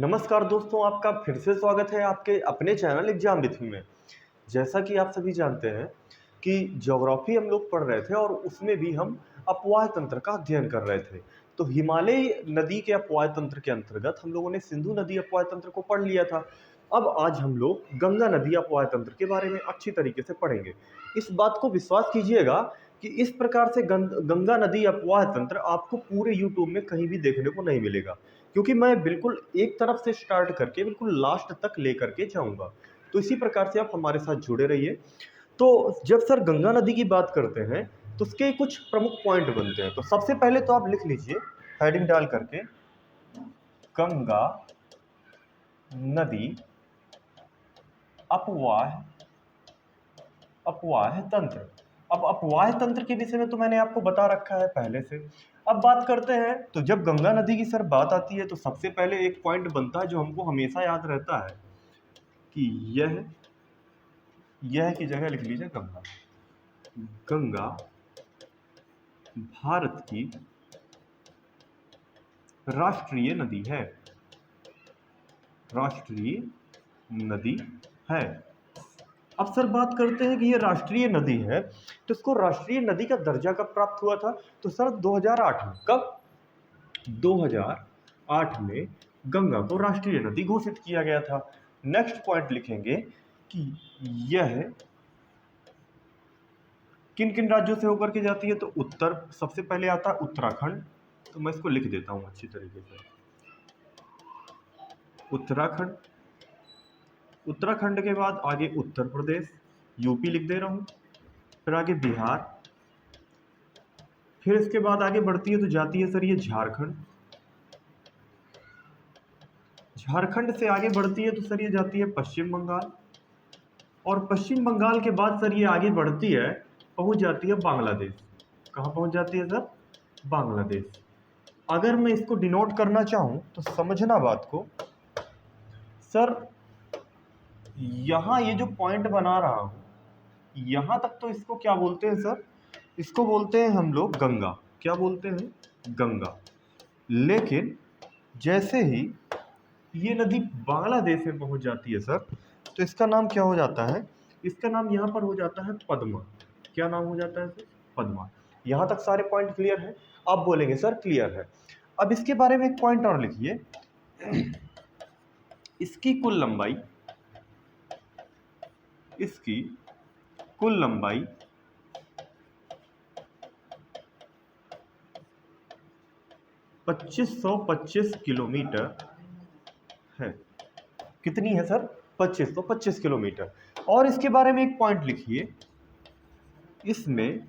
नमस्कार दोस्तों, आपका फिर से स्वागत है आपके अपने चैनल एग्जाम विथ मी में। जैसा कि आप सभी जानते हैं कि ज्योग्राफी हम लोग पढ़ रहे थे और उसमें भी हम अपवाह तंत्र का अध्ययन कर रहे थे। तो हिमालय नदी के अपवाह तंत्र के अंतर्गत हम लोगों ने सिंधु नदी अपवाह तंत्र को पढ़ लिया था। अब आज हम लोग गंगा नदी अपवाह तंत्र के बारे में अच्छी तरीके से पढ़ेंगे। इस बात को विश्वास कीजिएगा कि इस प्रकार से गंगा नदी अपवाह तंत्र आपको पूरे यूट्यूब में कहीं भी देखने को नहीं मिलेगा, क्योंकि मैं बिल्कुल एक तरफ से स्टार्ट करके बिल्कुल लास्ट तक लेकर के जाऊंगा। तो इसी प्रकार से आप हमारे साथ जुड़े रहिए। तो जब सर गंगा नदी की बात करते हैं तो उसके कुछ प्रमुख पॉइंट बनते हैं। तो सबसे पहले तो आप लिख लीजिए हेडिंग डाल करके, गंगा नदी अपवाह अपवाह तंत्र। अब अपवाह तंत्र के विषय में तो मैंने आपको बता रखा है पहले से। अब बात करते हैं, तो जब गंगा नदी की सर बात आती है तो सबसे पहले एक पॉइंट बनता है जो हमको हमेशा याद रहता है कि यह की जगह लिख लीजिए गंगा। गंगा भारत की राष्ट्रीय नदी है, राष्ट्रीय नदी है। अब सर बात करते हैं कि ये राष्ट्रीय नदी है, तो इसको राष्ट्रीय नदी का दर्जा कब प्राप्त हुआ था? तो सर 2008 में। कब? 2008 में गंगा को राष्ट्रीय नदी घोषित किया गया था। नेक्स्ट पॉइंट लिखेंगे कि यह किन किन राज्यों से होकर के जाती है? तो उत्तर सबसे पहले आता है उत्तराखंड। तो मैं इसको लिख देता हूं अच्छी तरीके से, उत्तराखंड। उत्तराखंड के बाद आगे उत्तर प्रदेश, यूपी लिख दे रहा हूं, फिर आगे बिहार, फिर इसके बाद आगे बढ़ती है तो जाती है सर ये झारखंड। झारखंड से आगे बढ़ती है तो सर ये जाती है पश्चिम बंगाल, और पश्चिम बंगाल के बाद सर ये आगे बढ़ती है, पहुंच जाती है बांग्लादेश। कहां पहुंच जाती है सर? बांग्लादेश। अगर मैं इसको डिनोट करना चाहूं तो समझना बात को, सर यहां ये जो पॉइंट बना रहा हूं यहां तक, तो इसको क्या बोलते हैं सर? इसको बोलते हैं हम लोग गंगा। क्या बोलते हैं? गंगा। लेकिन जैसे ही ये नदी बांग्लादेश में पहुंच जाती है सर, तो इसका नाम क्या हो जाता है? इसका नाम यहां पर हो जाता है पद्मा। क्या नाम हो जाता है सर? पद्मा। यहां तक सारे पॉइंट क्लियर है? आप बोलेंगे सर क्लियर है। अब इसके बारे में एक पॉइंट और लिखिए, इसकी कुल लंबाई, इसकी कुल लंबाई 2525 किलोमीटर है। कितनी है सर? 2525 किलोमीटर। और इसके बारे में एक पॉइंट लिखिए, इसमें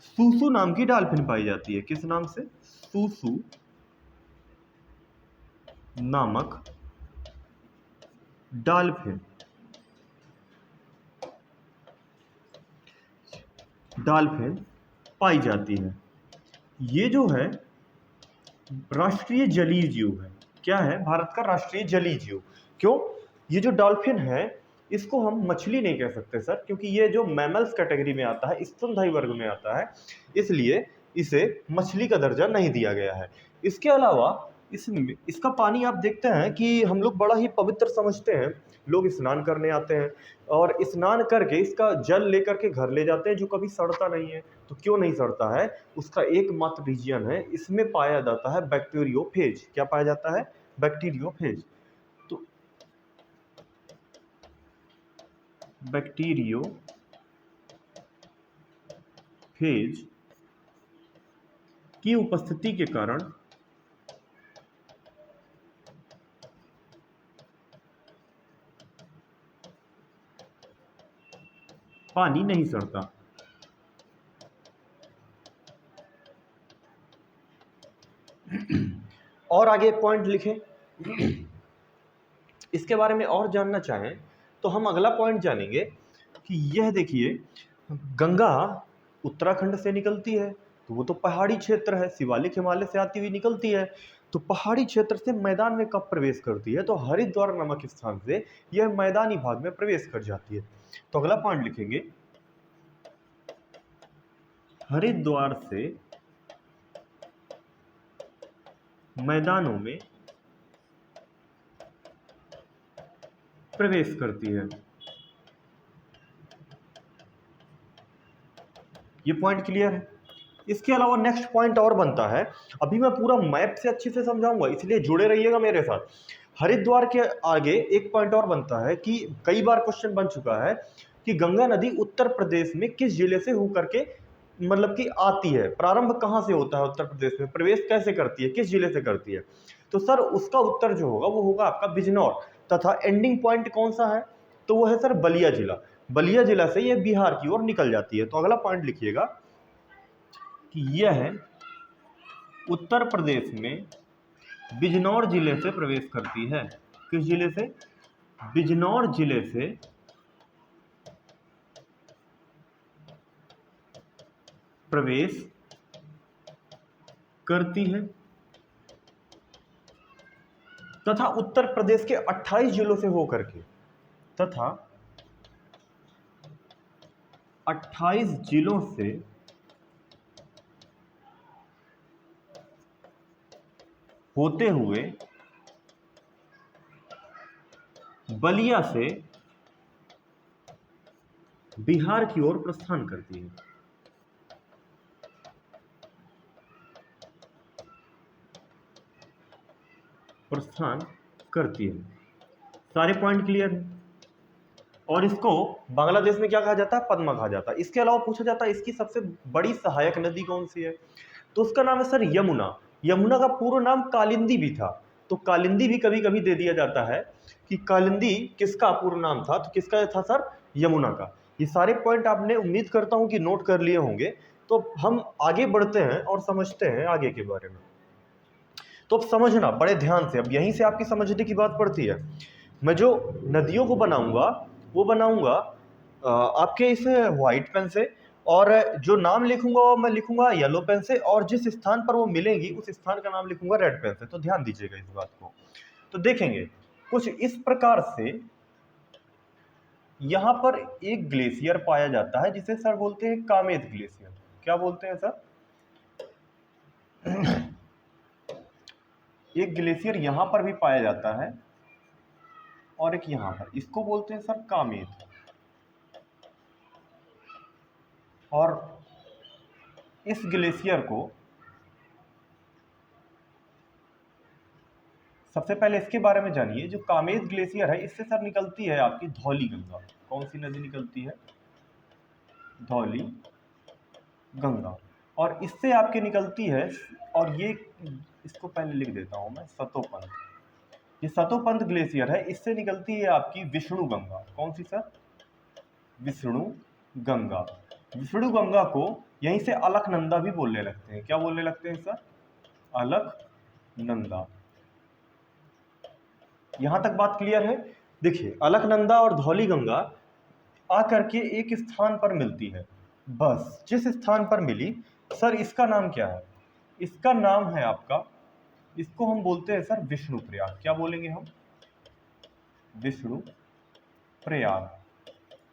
सूसू नाम की डॉल्फिन पाई जाती है। किस नाम से? सूसू नामक डॉल्फिन, डॉल्फिन पाई जाती है। ये जो है राष्ट्रीय जलीय जीव है। क्या है? भारत का राष्ट्रीय जलीय जीव। क्यों? ये जो डॉल्फिन है इसको हम मछली नहीं कह सकते सर, क्योंकि ये जो मैमल्स कैटेगरी में आता है, स्तनधारी वर्ग में आता है, इसलिए इसे मछली का दर्जा नहीं दिया गया है। इसके अलावा इसका पानी आप देखते हैं कि हम लोग बड़ा ही पवित्र समझते हैं। लोग स्नान करने आते हैं और स्नान करके इसका जल लेकर के घर ले जाते हैं, जो कभी सड़ता नहीं है। तो क्यों नहीं सड़ता है? उसका एकमात्र रीजन है, इसमें पाया जाता है बैक्टीरियोफेज। क्या पाया जाता है? बैक्टीरियोफेज। तो बैक्टीरियोफेज की उपस्थिति के कारण पानी नहीं सड़ता। और आगे पॉइंट लिखें, इसके बारे में और जानना चाहें तो हम अगला पॉइंट जानेंगे कि यह देखिए, गंगा उत्तराखंड से निकलती है तो वो तो पहाड़ी क्षेत्र है, शिवालिक हिमालय से आती हुई निकलती है। तो पहाड़ी क्षेत्र से मैदान में कब प्रवेश करती है? तो हरिद्वार नामक स्थान से यह मैदानी भाग में प्रवेश कर जाती है। तो अगला पॉइंट लिखेंगे, हरिद्वार से मैदानों में प्रवेश करती है। ये पॉइंट क्लियर है। इसके अलावा नेक्स्ट पॉइंट और बनता है, अभी मैं पूरा मैप से अच्छे से समझाऊंगा, इसलिए जुड़े रहिएगा मेरे साथ। हरिद्वार के आगे एक पॉइंट और बनता है कि कई बार क्वेश्चन बन चुका है कि गंगा नदी उत्तर प्रदेश में किस जिले से होकर के मतलब कि आती है, प्रारंभ कहां से होता है उत्तर प्रदेश में, प्रवेश कैसे करती है, किस जिले से करती है। तो सर उसका उत्तर जो होगा वो होगा आपका बिजनौर, तथा एंडिंग पॉइंट कौन सा है, तो वो है सर बलिया जिला। बलिया जिला से ये बिहार की ओर निकल जाती है। तो अगला पॉइंट लिखिएगा कि यह उत्तर प्रदेश में बिजनौर जिले से प्रवेश करती है। किस जिले से, बिजनौर जिले से प्रवेश करती है, तथा उत्तर प्रदेश के 28 जिलों से होकर के, तथा 28 जिलों से होते हुए बलिया से बिहार की ओर प्रस्थान करती है। प्रस्थान करती है। सारे पॉइंट क्लियर है। और इसको बांग्लादेश में क्या कहा जाता है, पद्मा कहा जाता है। इसके अलावा पूछा जाता है इसकी सबसे बड़ी सहायक नदी कौन सी है, तो उसका नाम है सर यमुना। यमुना का पूर्ण नाम कालिंदी भी था, तो कालिंदी भी कभी कभी दे दिया जाता है कि कालिंदी किसका पूर्ण नाम था, तो किसका था सर, यमुना का। ये सारे पॉइंट आपने उम्मीद करता हूं कि नोट कर लिए होंगे। तो हम आगे बढ़ते हैं और समझते हैं आगे के बारे में। तो अब समझना बड़े ध्यान से, अब यहीं से आपकी समझने की बात पड़ती है। मैं जो नदियों को बनाऊंगा वो बनाऊंगा आपके इस व्हाइट पेन से, और जो नाम लिखूंगा वो मैं लिखूंगा येलो पेन से, और जिस स्थान पर वो मिलेंगी उस स्थान का नाम लिखूंगा रेड पेन से। तो ध्यान दीजिएगा इस बात को। तो देखेंगे कुछ इस प्रकार से, यहां पर एक ग्लेशियर पाया जाता है जिसे सर बोलते हैं कामेत ग्लेशियर। क्या बोलते हैं सर, एक ग्लेशियर यहां पर भी पाया जाता है और एक यहां पर, इसको बोलते हैं सर कामेत। और इस ग्लेशियर को सबसे पहले इसके बारे में जानिए। जो कामेत ग्लेशियर है इससे सर निकलती है आपकी धौली गंगा। कौन सी नदी निकलती है, धौली गंगा। और इससे आपके निकलती है, और ये इसको पहले लिख देता हूं मैं, सतोपंथ। ये सतोपंथ ग्लेशियर है, इससे निकलती है आपकी विष्णु गंगा। कौन सी सर, विष्णु गंगा। विष्णु गंगा को यहीं से अलकनंदा भी बोलने लगते हैं। क्या बोलने लगते हैं सर, अलकनंदा। यहां तक बात क्लियर है। देखिए अलकनंदा और धौली गंगा आकर के एक स्थान पर मिलती है, बस जिस स्थान पर मिली सर इसका नाम क्या है, इसका नाम है आपका, इसको हम बोलते हैं सर विष्णु प्रयाग। क्या बोलेंगे हम, विष्णु प्रयाग।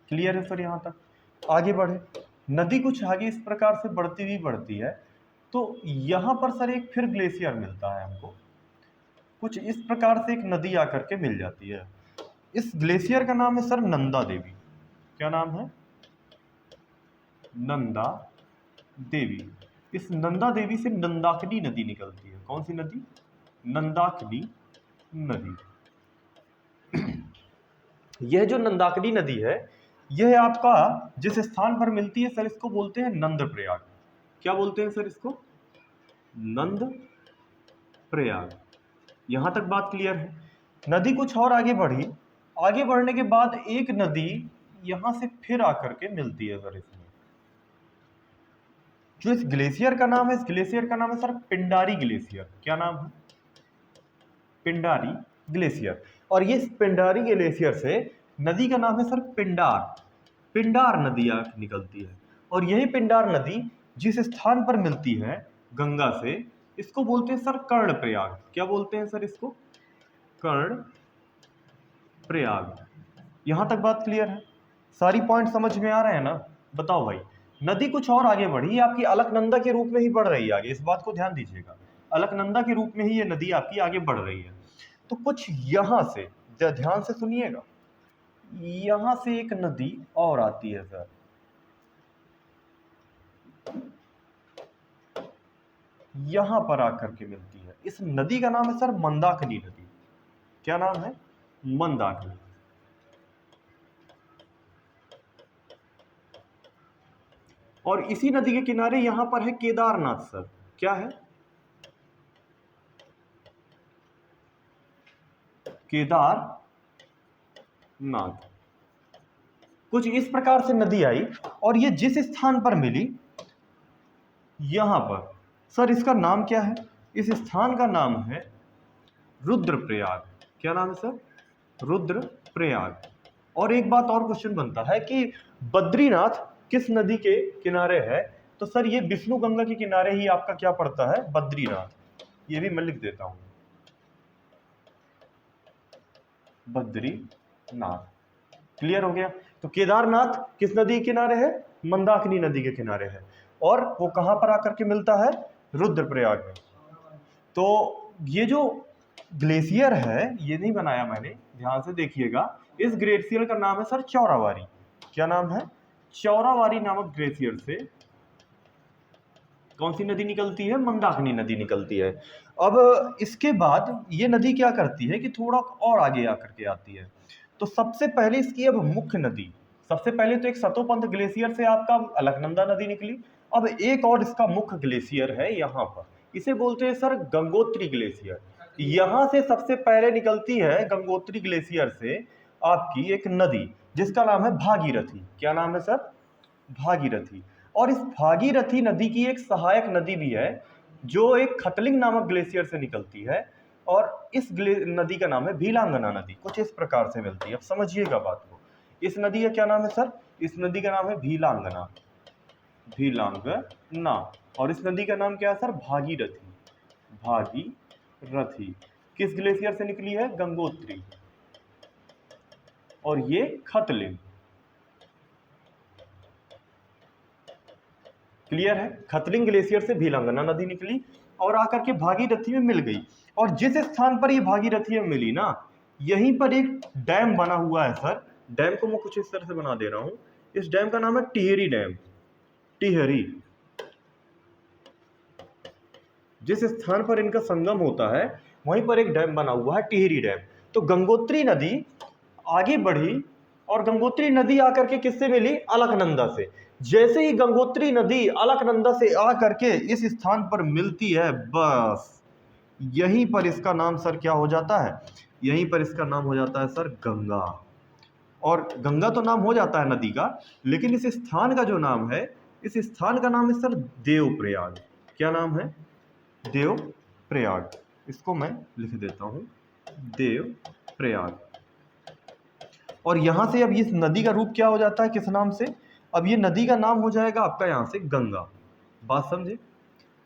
क्लियर है सर यहां तक। आगे बढ़े, नदी कुछ आगे इस प्रकार से बढ़ती है। तो यहां पर सर एक फिर ग्लेशियर मिलता है हमको, कुछ इस प्रकार से एक नदी आकर के मिल जाती है। इस ग्लेशियर का नाम है सर नंदा देवी। क्या नाम है, नंदा देवी। इस नंदा देवी से नंदाकिनी नदी निकलती है। कौन सी नदी, नंदाकिनी नदी। यह जो नंदाकिनी नदी है यह आपका जिस स्थान पर मिलती है सर इसको बोलते हैं नंद प्रयाग। क्या बोलते हैं सर इसको, नंद प्रयाग। यहां तक बात क्लियर है। नदी कुछ और आगे बढ़ी, आगे बढ़ने के बाद एक नदी यहां से फिर आकर के मिलती है सर इसमें। जो इस ग्लेशियर का नाम है, इस ग्लेशियर का नाम है सर पिंडारी ग्लेशियर। क्या नाम है, पिंडारी ग्लेशियर। और ये पिंडारी ग्लेशियर से नदी का नाम है सर पिंडार। पिंडार नदी निकलती है, और यही पिंडार नदी जिस स्थान पर मिलती है गंगा से इसको बोलते हैं सर कर्ण प्रयाग। क्या बोलते हैं सर इसको, कर्ण प्रयाग। यहां तक बात क्लियर है, सारी पॉइंट समझ में आ रहे हैं ना। बताओ भाई, नदी कुछ और आगे बढ़ी, आपकी अलकनंदा के रूप में ही बढ़ रही है आगे, इस बात को ध्यान दीजिएगा। अलकनंदा के रूप में ही ये नदी आपकी आगे बढ़ रही है। तो कुछ यहां से ध्यान से सुनिएगा, यहां से एक नदी और आती है सर, यहां पर आकर के मिलती है। इस नदी का नाम है सर मंदाकिनी नदी। क्या नाम है? मंदाकिनी। और इसी नदी के किनारे यहां पर है केदारनाथ सर। क्या है? केदारनाथ। कुछ इस प्रकार से नदी आई और ये जिस स्थान पर मिली यहां पर, सर इसका नाम क्या है? इस स्थान का नाम है रुद्रप्रयाग। क्या नाम है सर? रुद्रप्रयाग। और एक बात और क्वेश्चन बनता है कि बद्रीनाथ किस नदी के किनारे है? तो सर ये विष्णु गंगा के किनारे ही आपका क्या पड़ता है? बद्रीनाथ। ये भी मैं लिख देता हूं, बद्रीनाथ। क्लियर हो गया? तो केदारनाथ किस नदी के किनारे है? मंदाकिनी नदी के किनारे है। और वो कहां पर आकर के मिलता है? रुद्रप्रयाग में। तो ये जो ग्लेशियर है ये नहीं बनाया मैंने, ध्यान से देखिएगा। इस ग्लेशियर का नाम है सर चौरावारी। क्या नाम है? चौरावारी नामक ग्लेशियर से कौन सी नदी निकलती है? मंदाकिनी नदी निकलती है। अब इसके बाद ये नदी क्या करती है कि थोड़ा और आगे आकर के आती है। तो सबसे पहले इसकी अब मुख्य नदी, सबसे पहले तो एक सतोपंथ ग्लेशियर से आपका अलकनंदा नदी निकली। अब एक और इसका मुख्य ग्लेशियर है यहाँ पर, इसे बोलते हैं सर गंगोत्री ग्लेशियर। यहां से सबसे पहले निकलती है गंगोत्री ग्लेशियर से आपकी एक नदी जिसका नाम है भागीरथी। क्या नाम है सर? भागीरथी। और इस भागीरथी नदी की एक सहायक नदी भी है जो एक खतलिंग नामक ग्लेशियर से निकलती है और इस नदी का नाम है भीलांगना नदी। कुछ इस प्रकार से मिलती है। अब समझिएगा बात को। इस नदी का क्या नाम है सर? इस नदी का नाम है भीलांगना। भीलांगना। और इस नदी का नाम क्या है सर? भागीरथी। भागीरथी किस ग्लेशियर से निकली है? गंगोत्री। और ये खतलिंग। क्लियर है? खतलिंग ग्लेशियर से भीलांगना नदी निकली और आकर के भागीरथी में मिल गई। और जिस स्थान पर ये भागीरथी में मिली ना, यहीं पर एक डैम बना हुआ है सर। डैम को मैं कुछ इस तरह से बना दे रहा हूं। इस डैम का नाम है टिहरी डैम। टिहरी। जिस स्थान पर इनका संगम होता है वहीं पर एक डैम बना हुआ है, टिहरी डैम। तो गंगोत्री नदी आगे बढ़ी और गंगोत्री नदी आकर के किससे मिली? अलकनंदा से। जैसे ही गंगोत्री नदी अलकनंदा से आकर के इस स्थान पर मिलती है, बस यहीं पर इसका नाम सर क्या हो जाता है? यहीं पर इसका नाम हो जाता है सर गंगा। और गंगा तो नाम हो जाता है नदी का, लेकिन इस स्थान का जो नाम है, इस स्थान का नाम है सर देवप्रयाग। क्या नाम है? देवप्रयाग। इसको मैं लिख देता हूं, देवप्रयाग। और यहां से अब इस नदी का रूप क्या हो जाता है? किस नाम से? अब ये नदी का नाम हो जाएगा आपका यहां से गंगा। बात समझे?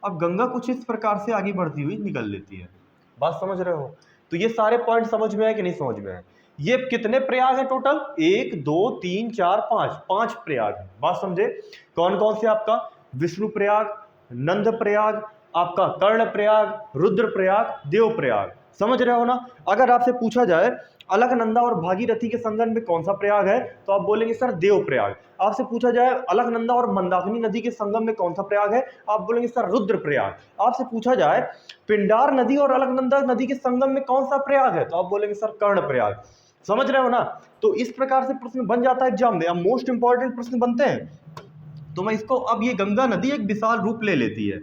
अब गंगा कुछ इस प्रकार से आगे बढ़ती हुई निकल लेती है। बात समझ रहे हो? तो ये सारे पॉइंट समझ में आए कि नहीं समझ में आए? ये कितने प्रयाग है टोटल? 1 2 3 4 5, 5 प्रयाग है। बात समझे? कौन कौन से? आपका विष्णु प्रयाग, नंद प्रयाग, आपका कर्ण प्रयाग, रुद्र प्रयाग, देव प्रयाग। समझ रहे हो ना? अगर आपसे पूछा जाए अलकनंदा और भागीरथी के संगम में कौन सा प्रयाग है, तो आप बोलेंगे सर देव प्रयाग। आपसे पूछा जाए अलकनंदा और मंदाकिनी नदी के संगम में कौन सा प्रयाग है, आप बोलेंगे सर रुद्र प्रयाग। आपसे पूछा जाए पिंडार नदी और अलकनंदा नदी के संगम में कौन सा प्रयाग है, तो आप बोलेंगे सर कर्ण प्रयाग। समझ रहे हो ना? तो इस प्रकार से प्रश्न बन जाता है एग्जाम में। अब मोस्ट इंपॉर्टेंट प्रश्न बनते हैं। तो मैं इसको, अब ये गंगा नदी एक विशाल रूप ले लेती है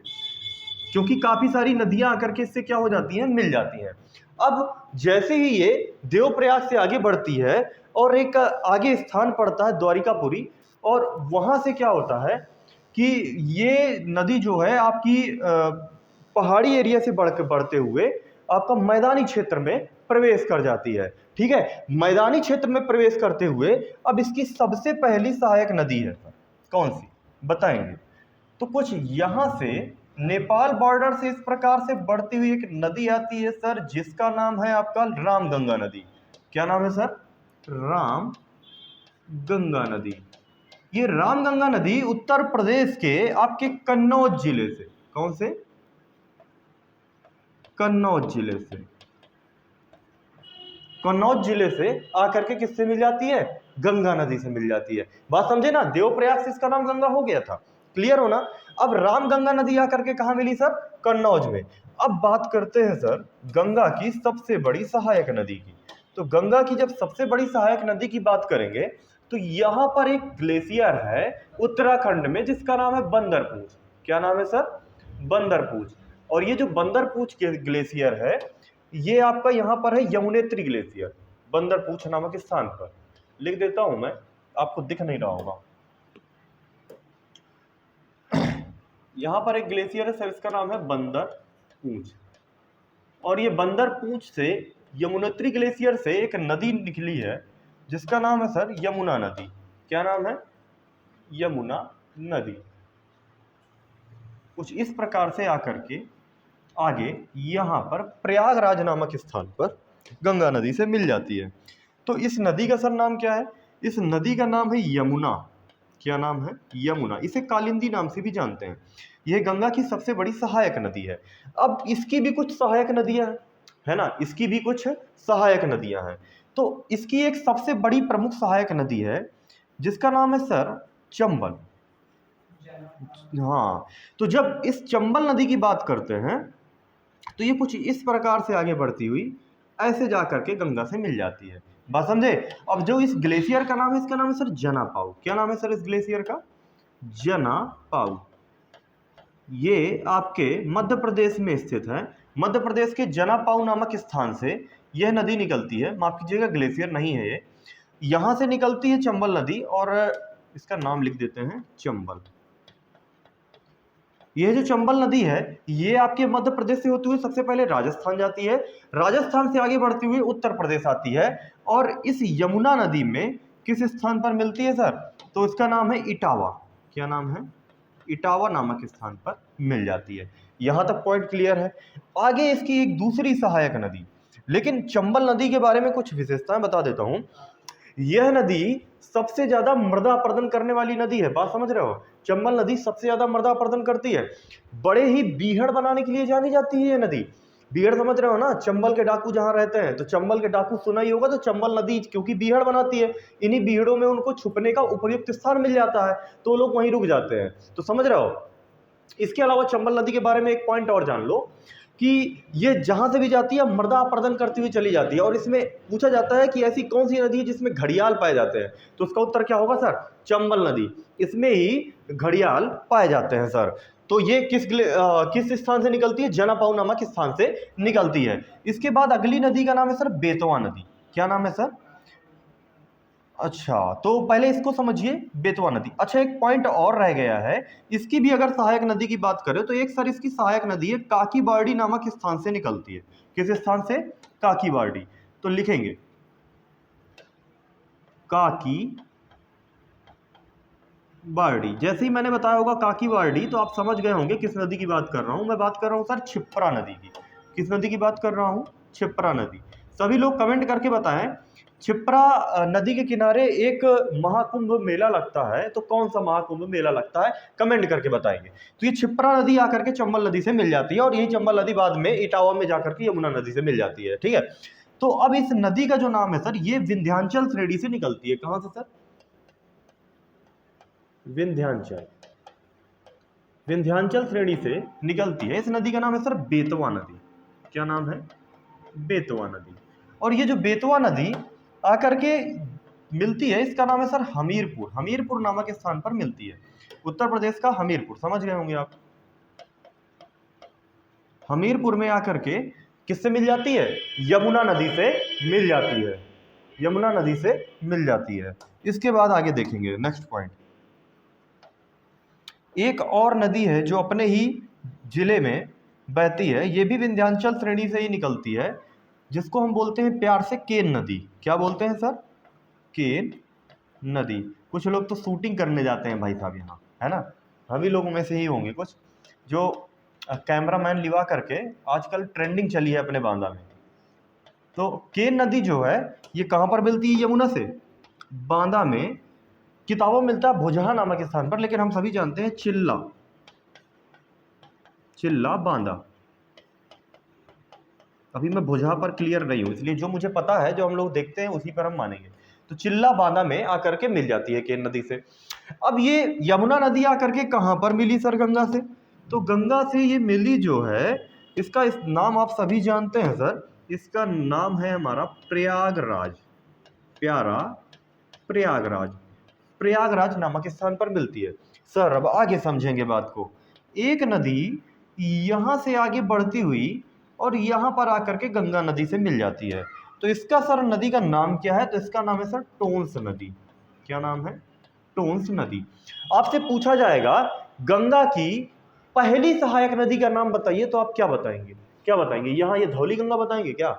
क्योंकि काफी सारी नदियां आकर के इससे क्या हो जाती हैं? मिल जाती हैं। अब जैसे ही ये देवप्रयाग से आगे बढ़ती है और एक आगे स्थान पड़ता है द्वारिकापुरी, और वहां से क्या होता है कि ये नदी जो है आपकी पहाड़ी एरिया से बढ़ते हुए आपका मैदानी क्षेत्र में प्रवेश कर जाती है। ठीक है? मैदानी क्षेत्र में प्रवेश करते हुए अब इसकी सबसे पहली सहायक नदी है सर, कौन सी? बताएंगे। तो कुछ यहां से नेपाल बॉर्डर से इस प्रकार से बढ़ती हुई एक नदी आती है सर, जिसका नाम है आपका रामगंगा नदी। क्या नाम है सर? रामगंगा नदी। ये रामगंगा नदी उत्तर प्रदेश के आपके कन्नौज जिले से, कौन से? कन्नौज जिले से कन्नौज जिले से आकर के किससे मिल जाती है? गंगा नदी से मिल जाती है। बात समझे ना, देवप्रयाग से इसका नाम गंगा हो गया था, क्लियर हो ना। अब रामगंगा नदी आकर के कहाँ मिली सर? कन्नौज में। अब बात करते हैं सर गंगा की सबसे बड़ी सहायक नदी की। तो गंगा की जब सबसे बड़ी सहायक नदी की बात करेंगे तो यहां पर एक ग्लेशियर है उत्तराखंड में जिसका नाम है बंदरपूछ। क्या नाम है सर? बंदरपूछ। और ये जो बंदरपूछ ग्लेशियर है ये आपका यहां पर है यमुनेत्री ग्लेशियर, बंदरपूछ नामक स्थान पर। लिख देता हूं मैं, आपको दिख नहीं रहा होगा। यहां पर एक ग्लेशियर है सर, इसका नाम है बंदरपूछ। और ये बंदरपूछ से यमुनोत्री ग्लेशियर से एक नदी निकली है जिसका नाम है सर यमुना नदी। क्या नाम है? यमुना नदी। कुछ इस प्रकार से आकर के आगे यहां पर प्रयागराज नामक स्थान पर गंगा नदी से मिल जाती है। तो इस नदी का सर नाम क्या है? इस नदी का नाम है यमुना। क्या नाम है? यमुना। इसे कालिंदी नाम से भी जानते हैं। यह गंगा की सबसे बड़ी सहायक नदी है। अब इसकी भी कुछ सहायक नदियां हैं, है ना, इसकी भी कुछ सहायक नदियां हैं। तो इसकी एक सबसे बड़ी प्रमुख सहायक नदी है जिसका नाम है सर चंबल। हाँ, तो जब इस चंबल नदी की बात करते हैं तो ये कुछ इस प्रकार से आगे बढ़ती हुई ऐसे जा करके गंगा से मिल जाती है। बात समझे? अब जो इस ग्लेशियर का नाम है इसका नाम है सर जनापाऊ। क्या नाम है सर इस ग्लेशियर का? जनापाऊ। ये आपके मध्य प्रदेश में स्थित है। मध्य प्रदेश के जनापाऊ नामक स्थान से यह नदी निकलती है। माफ कीजिएगा, ग्लेशियर नहीं है ये। यहां से निकलती है चंबल नदी और इसका नाम लिख देते हैं चंबल। यह जो चंबल नदी है ये आपके मध्य प्रदेश से होती हुई सबसे पहले राजस्थान जाती है, राजस्थान से आगे बढ़ती हुई उत्तर प्रदेश आती है और इस यमुना नदी में किस स्थान पर मिलती है सर? तो इसका नाम है इटावा। क्या नाम है? इटावा नामक स्थान पर मिल जाती है। यहां तक पॉइंट क्लियर है। आगे इसकी एक दूसरी सहायक नदी, लेकिन चंबल नदी के बारे में कुछ विशेषताएं बता देता हूं। यह नदी सबसे ज्यादा मृदा अपरदन करने वाली नदी है। बात समझ रहे हो? चंबल नदी सबसे ज्यादा मृदा अपरदन करती है। बड़े ही बीहड़ बनाने के लिए जानी जाती है यह नदी। बीहड़ समझ रहे हो ना? चंबल के डाकू जहां रहते हैं तो चंबल के डाकू सुना ही होगा। तो चंबल नदी क्योंकि बीहड़ बनाती है, इन्हीं बीहड़ों में उनको छुपने का उपयुक्त स्थान मिल जाता है तो लोग वहीं रुक जाते हैं। तो समझ रहे हो? इसके अलावा चंबल नदी के बारे में एक पॉइंट और जान लो कि ये जहां से भी जाती है मृदा अपरदन करती हुई चली जाती है। और इसमें पूछा जाता है कि ऐसी कौन सी नदी है जिसमें घड़ियाल पाए जाते हैं? तो उसका उत्तर क्या होगा सर? चंबल नदी। इसमें ही घड़ियाल पाए जाते हैं सर। तो ये किस स्थान से निकलती है? जनापाऊ नामक स्थान से निकलती है। इसके बाद अगली नदी का नाम है सर बेतवा नदी। क्या नाम है सर? अच्छा, तो पहले इसको समझिए, बेतवा नदी। अच्छा, एक पॉइंट और रह गया है। इसकी भी अगर सहायक नदी की बात करें तो एक सर इसकी सहायक नदी है काकीबारडी नामक स्थान से निकलती है। किस स्थान से? काकीबारडी। तो लिखेंगे काकी बारडी। जैसे ही मैंने बताया होगा काकीबारडी तो आप समझ गए होंगे किस नदी की बात कर रहा हूं। मैं बात कर रहा हूं सर क्षिप्रा नदी की। किस नदी की बात कर रहा हूं? क्षिप्रा नदी। सभी लोग कमेंट करके बताएं, क्षिप्रा नदी के किनारे एक महाकुंभ मेला लगता है, तो कौन सा महाकुंभ मेला लगता है? कमेंट करके बताएंगे। तो ये क्षिप्रा नदी आकर के चंबल नदी से मिल जाती है और यही चंबल नदी बाद में इटावा में जाकर के यमुना नदी से मिल जाती है। ठीक है, तो अब इस नदी का जो नाम है सर ये विंध्याचल श्रेणी से निकलती है। कहां से सर? विंध्याचल। विंध्याचल श्रेणी से निकलती है। इस नदी का नाम है सर बेतवा नदी। क्या नाम है? बेतवा नदी। और ये जो बेतवा नदी आकर के मिलती है इसका नाम है सर हमीरपुर। हमीरपुर नामक स्थान पर मिलती है। उत्तर प्रदेश का हमीरपुर, समझ गए होंगे आप। हमीरपुर में आकर के किससे मिल जाती है? यमुना नदी से मिल जाती है। यमुना नदी से मिल जाती है। इसके बाद आगे देखेंगे नेक्स्ट पॉइंट। एक और नदी है जो अपने ही जिले में बहती है, ये भी विंध्याचल श्रेणी से ही निकलती है, जिसको हम बोलते हैं प्यार से केन नदी। क्या बोलते हैं सर? केन नदी। कुछ लोग तो शूटिंग करने जाते हैं भाई साहब यहाँ, है ना? हम ही लोगों में से ही होंगे कुछ जो कैमरामैन लिवा करके आजकल ट्रेंडिंग चली है अपने बांदा में। तो केन नदी जो है ये कहाँ पर मिलती है? यमुना से बांदा में। किताबों में मिलता है भुजहा नामक स्थान पर, लेकिन हम सभी जानते हैं चिल्ला, चिल्ला बांदा। अभी मैं भुजा पर क्लियर नहीं हूँ, इसलिए जो मुझे पता है, जो हम लोग देखते हैं, उसी पर हम मानेंगे। तो चिल्ला बांधा में आकर के मिल जाती है केन नदी से। अब ये यमुना नदी आकर के कहाँ पर मिली सर गंगा से? तो गंगा से ये मिली जो है, इसका इस नाम आप सभी जानते हैं सर, इसका नाम है हमारा प्रयागराज। प्यारा प्रयागराज, प्रयागराज नामक स्थान पर मिलती है। सर अब आगे समझेंगे बात को। एक नदी यहाँ से आगे बढ़ती हुई और यहाँ पर आकर के गंगा नदी से मिल जाती है। तो इसका सर नदी का नाम क्या है? तो इसका नाम है सर टोंस नदी। क्या नाम है? टोंस नदी। आपसे पूछा जाएगा गंगा की पहली सहायक नदी का नाम बताइए, तो आप क्या बताएंगे? क्या बताएंगे? यहाँ ये धौली गंगा बताएंगे क्या?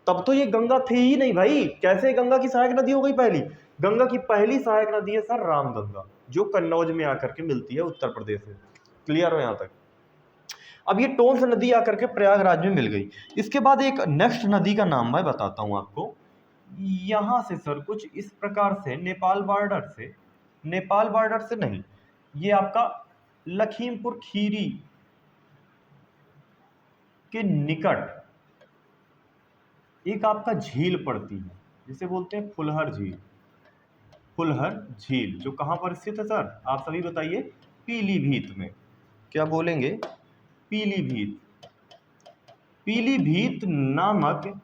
तब तो ये गंगा थी ही नहीं भाई, कैसे गंगा की सहायक नदी हो गई पहली? गंगा की पहली सहायक नदी है सर रामगंगा, जो कन्नौज में आकर के मिलती है, उत्तर प्रदेश में। क्लियर हो यहां तक? अब ये टोंस नदी आकर के प्रयागराज में मिल गई। इसके बाद एक नेक्स्ट नदी का नाम मैं बताता हूं आपको। यहां से सर कुछ इस प्रकार से नेपाल बॉर्डर से नहीं, ये आपका लखीमपुर खीरी के निकट एक आपका झील पड़ती है, जिसे बोलते हैं फुलहर झील। फुलहर झील जो कहां पर स्थित है सर? आप सभी बताइए। पीलीभीत में। क्या बोलेंगे? पीलीभीत। पीलीभीत नामक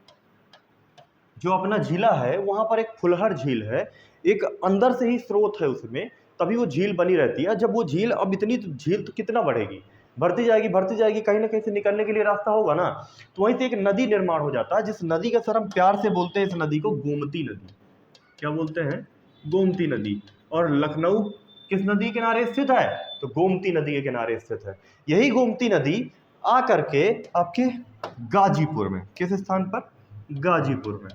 जो अपना जिला है, वहां पर एक फुलहर झील है। एक अंदर से ही स्रोत है उसमें, तभी वो झील बनी रहती है। जब वो झील, अब इतनी झील तो कितना बढ़ेगी, बढ़ती जाएगी, कहीं ना कहीं से निकलने के लिए रास्ता होगा ना, तो वहीं से एक नदी निर्माण हो जाता है, जिस नदी का सर हम प्यार से बोलते हैं इस नदी को गोमती नदी। क्या बोलते हैं? गोमती नदी। और लखनऊ किस नदी के किनारे स्थित है? तो गोमती नदी के किनारे स्थित है। यही गोमती नदी आकर के आपके गाजीपुर में, किस स्थान पर? गाजीपुर में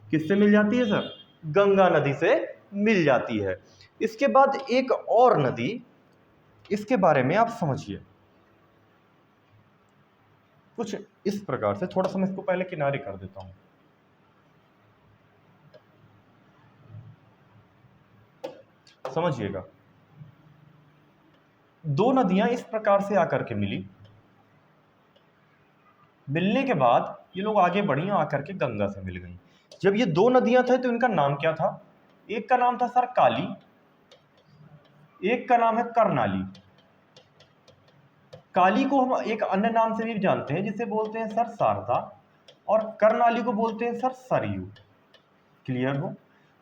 किससे मिल जाती है सर? गंगा नदी से मिल जाती है। इसके बाद एक और नदी, इसके बारे में आप समझिए कुछ इस प्रकार से। थोड़ा सा मैं इसको पहले किनारे कर देता हूं। समझिएगा, दो नदियां इस प्रकार से आकर के मिलने के बाद ये लोग आगे बढ़ी, आकर के गंगा से मिल गई। जब ये दो नदियां थे तो इनका नाम क्या था? एक का नाम था सर काली, एक का नाम है करनाली। काली को हम एक अन्य नाम से भी जानते हैं, जिसे बोलते हैं सर शारदा, और करनाली को बोलते हैं सर सरयू। क्लियर हो?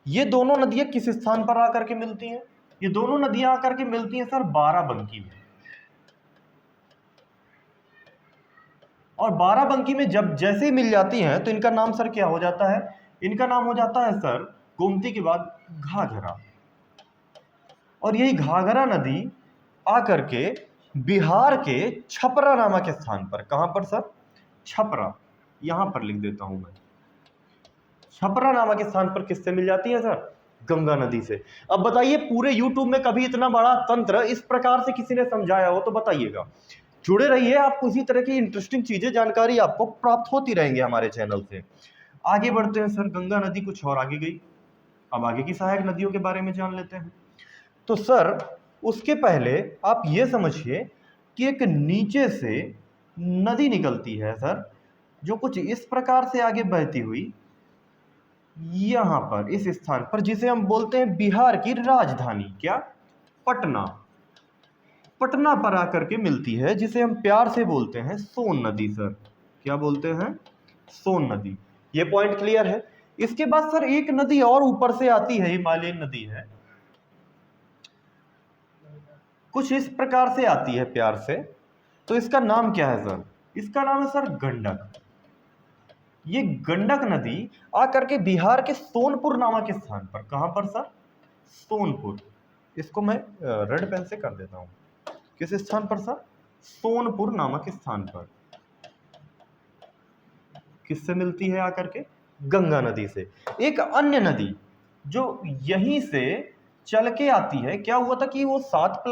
ये दोनों नदियां किस स्थान पर आकर के मिलती हैं? ये दोनों नदियां आकर के मिलती हैं सर बाराबंकी में। और बाराबंकी में जब जैसे ही मिल जाती हैं तो इनका नाम सर क्या हो जाता है? इनका नाम हो जाता है सर गोमती के बाद घाघरा। और यही घाघरा नदी आकर के बिहार के छपरा नामक स्थान पर, कहां पर सर? छपरा, यहां पर लिख देता हूं मैं। छपरा नामक स्थान पर किससे मिल जाती है सर? गंगा नदी से। अब बताइए, पूरे यूट्यूब में कभी इतना बड़ा तंत्र इस प्रकार से किसी ने समझाया हो तो बताइएगा। जुड़े रहिए, आपको इसी तरह की इंटरेस्टिंग चीजें, जानकारी आपको प्राप्त होती रहेंगे हमारे चैनल से। आगे बढ़ते हैं सर। गंगा नदी कुछ और आगे गई, अब आगे की सहायक नदियों के बारे में जान लेते हैं। तो सर उसके पहले आप ये समझिए कि एक नीचे से नदी निकलती है सर, जो कुछ इस प्रकार से आगे बहती हुई यहां पर इस स्थान पर, जिसे हम बोलते हैं बिहार की राजधानी, क्या? पटना। पटना पर आकर के मिलती है, जिसे हम प्यार से बोलते हैं सोन नदी सर। क्या बोलते हैं? सोन नदी। ये पॉइंट क्लियर है? इसके बाद सर एक नदी और ऊपर से आती है, हिमालयन नदी है, कुछ इस प्रकार से आती है प्यार से। तो इसका नाम क्या है सर? इसका नाम है सर गंडक। ये गंडक नदी आकर के बिहार के सोनपुर नामक स्थान पर, कहां पर सर? सोनपुर। इसको मैं रेड पेन से कर देता हूं। किस स्थान पर सर? सोनपुर नामक स्थान पर। किससे मिलती है आकर के? गंगा नदी से। एक अन्य नदी जो यहीं से चल के आती है, क्या हुआ था कि वो सात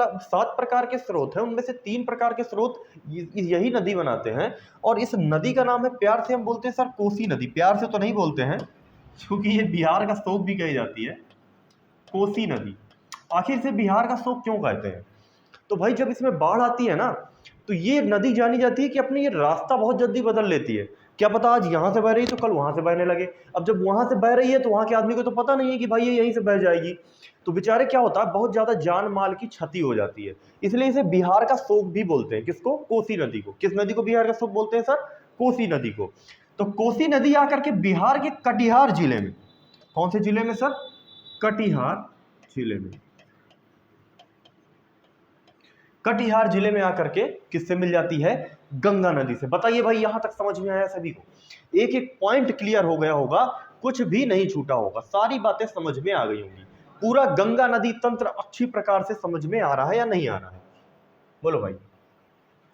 प्रकार के स्रोत हैं, उनमें से 3 प्रकार के स्रोत यही नदी बनाते हैं। और इस नदी का नाम है, प्यार से हम बोलते हैं सर कोसी नदी। प्यार से तो नहीं बोलते हैं, क्योंकि ये बिहार का शोक भी कही जाती है, कोसी नदी। आखिर से बिहार का शोक क्यों कहते हैं? तो भाई जब इसमें बाढ़ आती है ना, तो ये नदी जानी जाती है कि अपनी ये रास्ता बहुत जल्दी बदल लेती है। क्या पता आज यहाँ से बह रही तो कल वहां से बहने लगे। अब जब वहां से बह रही है तो वहां के आदमी को तो पता नहीं है कि भाई ये यहीं से बह जाएगी, तो बेचारे क्या होता है, बहुत ज्यादा जान माल की क्षति हो जाती है। इसलिए इसे बिहार का शोक भी बोलते हैं। किसको? कोसी नदी को। किस नदी को बिहार का शोक बोलते हैं सर? कोसी नदी को। तो कोसी नदी आकर के बिहार के कटिहार जिले में, कौन से जिले में सर? कटिहार जिले में। कटिहार जिले में आकर के किससे मिल जाती है? गंगा नदी से। बताइए भाई, यहां तक समझ में आया सभी को? एक एक पॉइंट क्लियर हो गया होगा, कुछ भी नहीं छूटा होगा, सारी बातें समझ में आ गई होंगी। पूरा गंगा नदी तंत्र अच्छी प्रकार से समझ में आ रहा है या नहीं आ रहा है? बोलो भाई,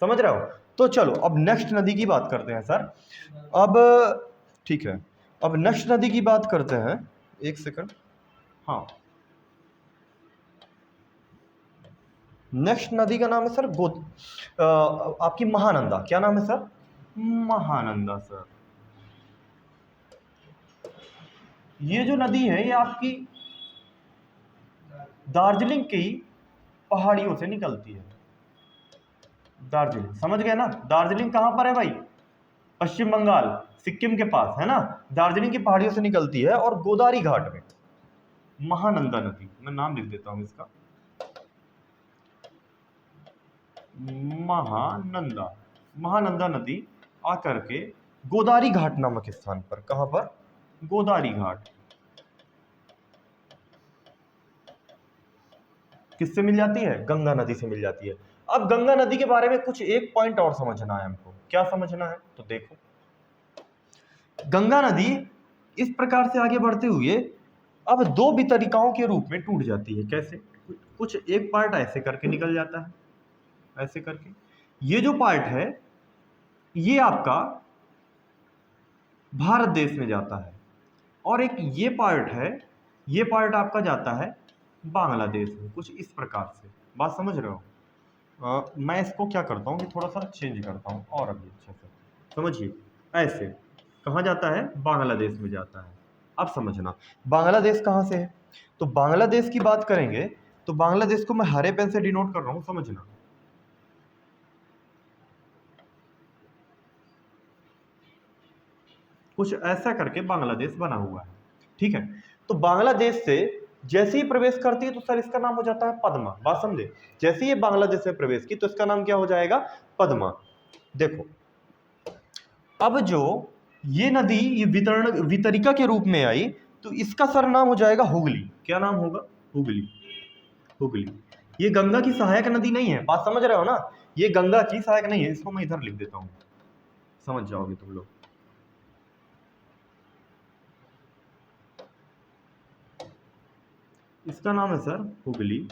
समझ रहे हो? तो चलो अब नेक्स्ट नदी की बात करते हैं सर। अब ठीक है, अब नेक्स्ट नदी की बात करते हैं। एक सेकंड, हाँ, नेक्स्ट नदी का नाम है सर आपकी महानंदा। क्या नाम है सर? महानंदा सर। ये जो नदी है ये आपकी दार्जिलिंग की पहाड़ियों से निकलती है। दार्जिलिंग समझ गए ना? दार्जिलिंग कहां पर है भाई? पश्चिम बंगाल, सिक्किम के पास है ना। दार्जिलिंग की पहाड़ियों से निकलती है और गोदावरी घाट में महानंदा नदी, मैं नाम लिख देता हूं इसका, महानंदा। महानंदा नदी आकर के गोदावरी घाट नामक स्थान पर, कहां पर? गोदावरी घाट। किससे मिल जाती है? गंगा नदी से मिल जाती है। अब गंगा नदी के बारे में कुछ एक पॉइंट और समझना है हमको। क्या समझना है? तो देखो, गंगा नदी इस प्रकार से आगे बढ़ते हुए अब दो वितरिकाओं के रूप में टूट जाती है। कैसे? कुछ एक पार्ट ऐसे करके निकल जाता है, ऐसे करके। ये जो पार्ट है ये आपका भारत देश में जाता है, और एक ये पार्ट है, ये पार्ट आपका जाता है बांग्लादेश में। कुछ इस प्रकार से, बात समझ रहे हो? मैं इसको क्या करता हूँ कि थोड़ा सा चेंज करता हूँ और अभी अच्छे से समझिए। ऐसे कहाँ जाता है? बांग्लादेश में जाता है। अब समझना बांग्लादेश कहाँ से है। तो बांग्लादेश की बात करेंगे तो बांग्लादेश को मैं हरे पेन से डिनोट कर रहा हूँ, समझना। कुछ ऐसा करके बांग्लादेश बना हुआ है, ठीक है। तो बांग्लादेश से जैसे ही प्रवेश करती है तो सर इसका नाम हो जाता है पद्मा। बात समझे? जैसे ही बांग्लादेश में प्रवेश की तो इसका नाम क्या हो जाएगा? पद्मा। देखो, अब जो ये नदी ये वितरिका के रूप में आई तो इसका सर नाम हो जाएगा हुगली। क्या नाम होगा? हुगली। हुगली। ये गंगा की सहायक नदी नहीं है, बात समझ रहे हो ना? ये गंगा की सहायक नहीं है। इसको मैं इधर लिख देता हूं, समझ जाओगे तुम लोग। इसका नाम है सर हुगली,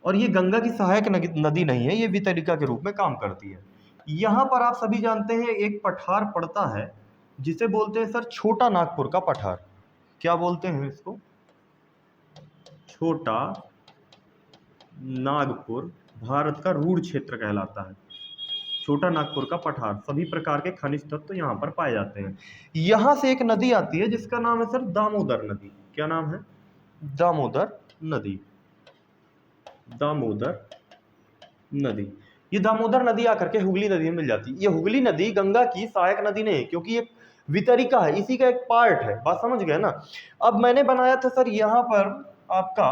और ये गंगा की सहायक नदी नहीं है, ये वितरिका के रूप में काम करती है। यहां पर आप सभी जानते हैं एक पठार पड़ता है जिसे बोलते हैं सर छोटा नागपुर का पठार। क्या बोलते हैं इसको? छोटा नागपुर भारत का रूढ़ क्षेत्र कहलाता है। छोटा नागपुर का पठार, सभी प्रकार के खनिज तत्व तो यहाँ पर पाए जाते हैं। यहां से एक नदी आती है जिसका नाम है सर दामोदर नदी। क्या नाम है? दामोदर नदी। दामोदर नदी। ये दामोदर नदी आकर के हुगली नदी में मिल जाती है। ये हुगली नदी गंगा की सहायक नदी नहीं है क्योंकि ये वितरिका है, इसी का एक पार्ट है। बात समझ गए ना? अब मैंने बनाया था सर यहाँ पर आपका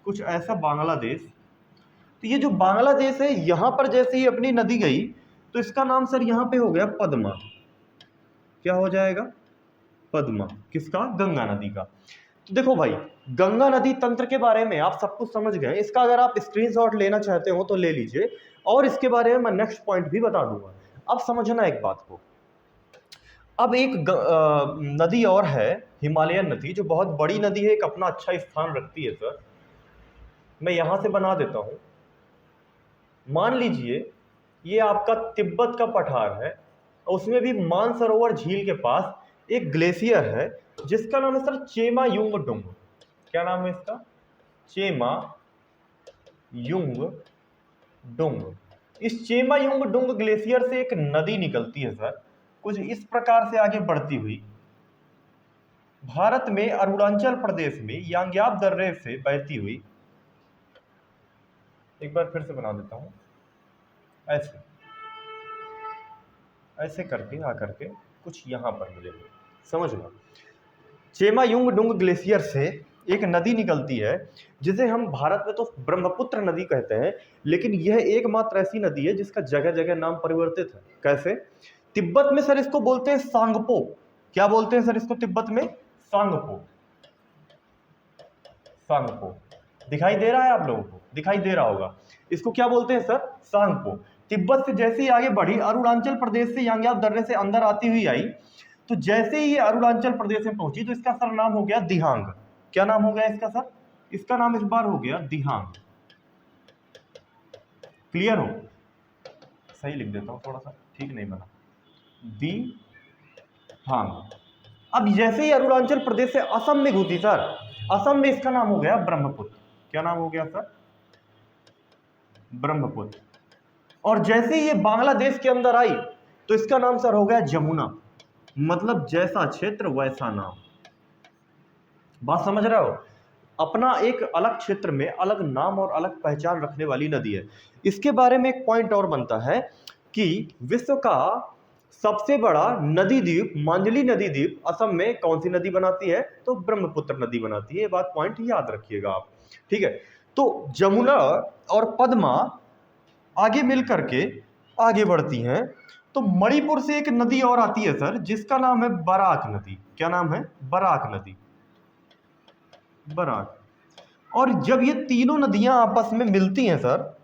कुछ ऐसा बांग्लादेश। तो ये जो बांग्लादेश है यहां पर जैसे ही अपनी नदी गई तो इसका नाम सर यहां पे हो गया पद्मा। क्या हो जाएगा? पद्मा। किसका? गंगा नदी का। तो देखो भाई, गंगा नदी तंत्र के बारे में आप सब कुछ समझ गए। इसका अगर आप स्क्रीनशॉट लेना चाहते हो तो ले लीजिए, और इसके बारे में मैं नेक्स्ट पॉइंट भी बता दूंगा। अब समझना एक बात को। अब एक नदी और है, हिमालयन नदी, जो बहुत बड़ी नदी है, एक अपना अच्छा स्थान रखती है सर। मैं यहां से बना देता हूं। मान लीजिए ये आपका तिब्बत का पठार है, उसमें भी मानसरोवर झील के पास एक ग्लेशियर है जिसका नाम है सर चेमा युंग डुंग। क्या नाम है इसका? चेमा युंग डुंग। इस चेमा युंग डुंग ग्लेशियर से एक नदी निकलती है सर, कुछ इस प्रकार से आगे बढ़ती हुई भारत में अरुणाचल प्रदेश में यांग्याब दर्रे से बहती हुई, एक बार फिर से बना देता हूं, ऐसे ऐसे करके आकर के कुछ यहाँ पर मिलेंगे, समझना। चेमायुंगडुंग ग्लेशियर से एक नदी निकलती है जिसे हम भारत में तो ब्रह्मपुत्र नदी कहते हैं, लेकिन यह एकमात्र ऐसी नदी है जिसका जगह जगह नाम परिवर्तित है। कैसे? तिब्बत में सर इसको बोलते हैं सांगपो। क्या बोलते हैं सर इसको तिब्बत में? सांगपो। सांगपो दिखाई दे रहा है आप लोगों को? दिखाई दे रहा होगा। इसको क्या बोलते हैं सर? सांगपो। तिब्बत से जैसे ही आगे बढ़ी, अरुणाचल प्रदेश से यांग्याप दर्रे से अंदर आती हुई आई, तो जैसे ही ये अरुणाचल प्रदेश में पहुंची तो इसका सर नाम हो गया दिहांग। क्या नाम हो गया इसका सर? इसका नाम इस बार हो गया दिहांग। क्लियर हो? सही लिख देता हूं, थोड़ा सा ठीक नहीं बना, दिहांग। अब जैसे ही अरुणाचल प्रदेश से असम में घुसी सर, असम में इसका नाम हो गया ब्रह्मपुत्र। क्या नाम हो गया सर? ब्रह्मपुत्र। और जैसे ही ये बांग्लादेश के अंदर आई तो इसका नाम सर हो गया जमुना। मतलब जैसा क्षेत्र वैसा नाम। बात समझ रहे हो? अपना एक अलग क्षेत्र में अलग नाम और अलग पहचान रखने वाली नदी है। इसके बारे में एक पॉइंट और बनता है कि विश्व का सबसे बड़ा नदी द्वीप मांजली नदी द्वीप असम में कौन सी नदी बनाती है? तो ब्रह्मपुत्र नदी बनाती है। ये बात पॉइंट याद रखिएगा आप, ठीक है। तो जमुना और पद्मा आगे मिल करके आगे बढ़ती हैं। तो मणिपुर से एक नदी और आती है सर जिसका नाम है बराक नदी। क्या नाम है? बराक नदी। बराक। और जब ये तीनों नदियां आपस में मिलती हैं सर,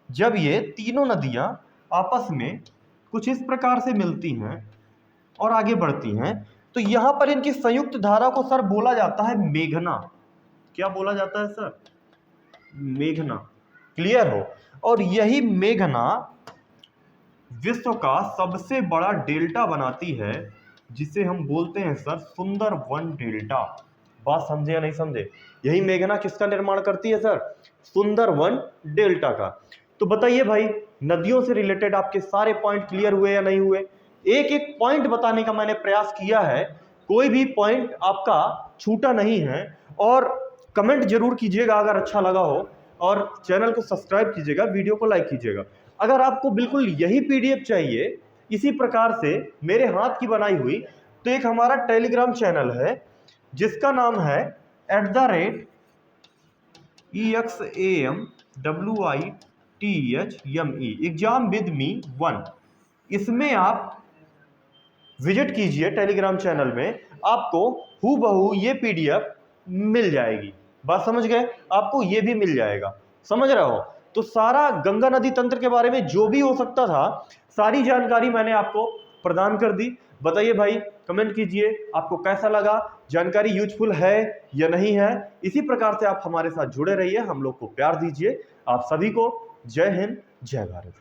जब ये तीनों नदियां आपस में कुछ इस प्रकार से मिलती हैं और आगे बढ़ती हैं, तो यहां पर इनकी संयुक्त धारा को सर बोला जाता है मेघना। क्या बोला जाता है सर? मेघना। क्लियर हो? और यही मेघना विश्व का सबसे बड़ा डेल्टा बनाती है जिसे हम बोलते हैं सर सुंदरवन डेल्टा। बात समझे या नहीं समझे? यही मेघना किसका निर्माण करती है सर? सुंदरवन डेल्टा का। तो बताइए भाई, नदियों से रिलेटेड आपके सारे पॉइंट क्लियर हुए या नहीं हुए? एक एक पॉइंट बताने का मैंने प्रयास किया है, कोई भी पॉइंट आपका छूटा नहीं है। और कमेंट जरूर कीजिएगा अगर अच्छा लगा हो, और चैनल को सब्सक्राइब कीजिएगा, वीडियो को लाइक कीजिएगा। अगर आपको बिल्कुल यही पीडीएफ चाहिए इसी प्रकार से मेरे हाथ की बनाई हुई, तो एक हमारा टेलीग्राम चैनल है जिसका नाम है @EXAMWITHME एग्जाम विद मी 1। इसमें आप विजिट कीजिए टेलीग्राम चैनल में, आपको हूबहू ये पीडीएफ मिल जाएगी। बात समझ गए? आपको ये भी मिल जाएगा। समझ रहे हो? तो सारा गंगा नदी तंत्र के बारे में जो भी हो सकता था, सारी जानकारी मैंने आपको प्रदान कर दी। बताइए भाई, कमेंट कीजिए आपको कैसा लगा, जानकारी यूजफुल है या नहीं है। इसी प्रकार से आप हमारे साथ जुड़े रहिए, हम लोग को प्यार दीजिए। आप सभी को जय हिंद, जय भारत।